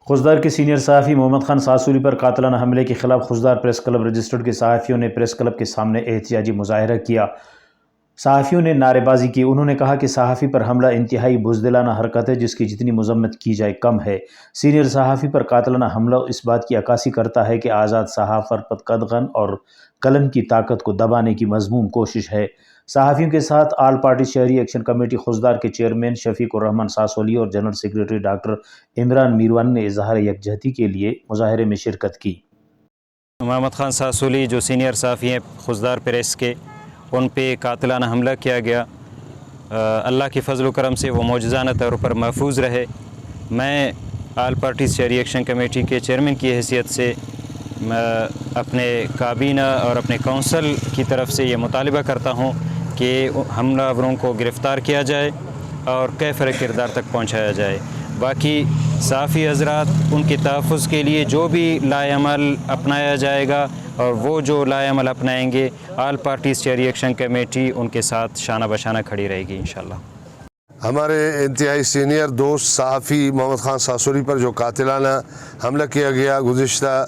خوزدار کے سینئر صحافی محمد خان ساسولی پر قاتلانہ حملے کے خلاف خوزدار پریس کلب رجسٹرڈ کے صحافیوں نے پریس کلب کے سامنے احتجاجی مظاہرہ کیا۔ صحافیوں نے نعرے بازی کی۔ انہوں نے کہا کہ صحافی پر حملہ انتہائی بزدلانہ حرکت ہے جس کی جتنی مذمت کی جائے کم ہے۔ سینئر صحافی پر قاتلانہ حملہ اس بات کی عکاسی کرتا ہے کہ آزاد صحافت پر قدغن اور قلم کی طاقت کو دبانے کی مذموم کوشش ہے۔ صحافیوں کے ساتھ آل پارٹی شہری ایکشن کمیٹی خوزدار کے چیئرمین شفیق الرحمن ساسولی اور جنرل سیکریٹری ڈاکٹر عمران میروان نے اظہار یکجہتی کے لیے مظاہرے میں شرکت کی۔ محمد خان ساسولی جو سینئر صحافی ہیں خوزدار پریس کے، ان پہ قاتلانہ حملہ کیا گیا۔ اللہ کی فضل و کرم سے وہ معجزانہ طور پر محفوظ رہے۔ میں آل پارٹی شہری ایکشن کمیٹی کے چیئرمین کی حیثیت سے اپنے کابینہ اور اپنے کونسل کی طرف سے یہ مطالبہ کرتا ہوں کہ حملہ آوروں کو گرفتار کیا جائے اور کیفر کردار تک پہنچایا جائے۔ باقی صحافی حضرات ان کے تحفظ کے لیے جو بھی لائحہ عمل اپنایا جائے گا اور وہ جو لائحہ عمل اپنائیں گے، آل پارٹی شہری ایکشن کمیٹی ان کے ساتھ شانہ بشانہ کھڑی رہے گی انشاءاللہ۔ ہمارے انتہائی سینئر دوست صحافی محمد خان ساسولی پر جو قاتلانہ حملہ کیا گیا گزشتہ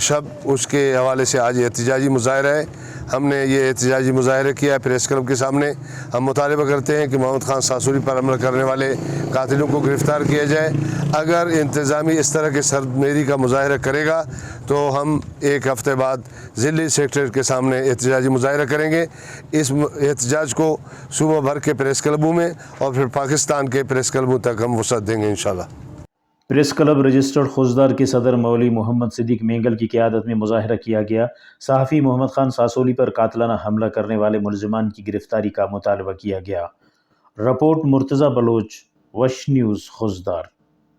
شب، اس کے حوالے سے آج احتجاجی مظاہرہ ہے۔ ہم نے یہ احتجاجی مظاہرہ کیا ہے پریس کلب کے سامنے۔ ہم مطالبہ کرتے ہیں کہ محمد خان ساسولی پر حملہ کرنے والے قاتلوں کو گرفتار کیا جائے۔ اگر انتظامی اس طرح کے سرد کا مظاہرہ کرے گا تو ہم ایک ہفتے بعد ضلعی سیکریٹریٹ کے سامنے احتجاجی مظاہرہ کریں گے۔ اس احتجاج کو صوبہ بھر کے پریس کلبوں میں اور پھر پاکستان کے پریس کلبوں تک ہم وسعت دیں گے انشاءاللہ۔ پریس کلب رجسٹرڈ خوزدار کے صدر مولوی محمد صدیق مینگل کی قیادت میں مظاہرہ کیا گیا۔ صحافی محمد خان ساسولی پر قاتلانہ حملہ کرنے والے ملزمان کی گرفتاری کا مطالبہ کیا گیا۔ رپورٹ مرتضی بلوچ، وش نیوز، خوزدار۔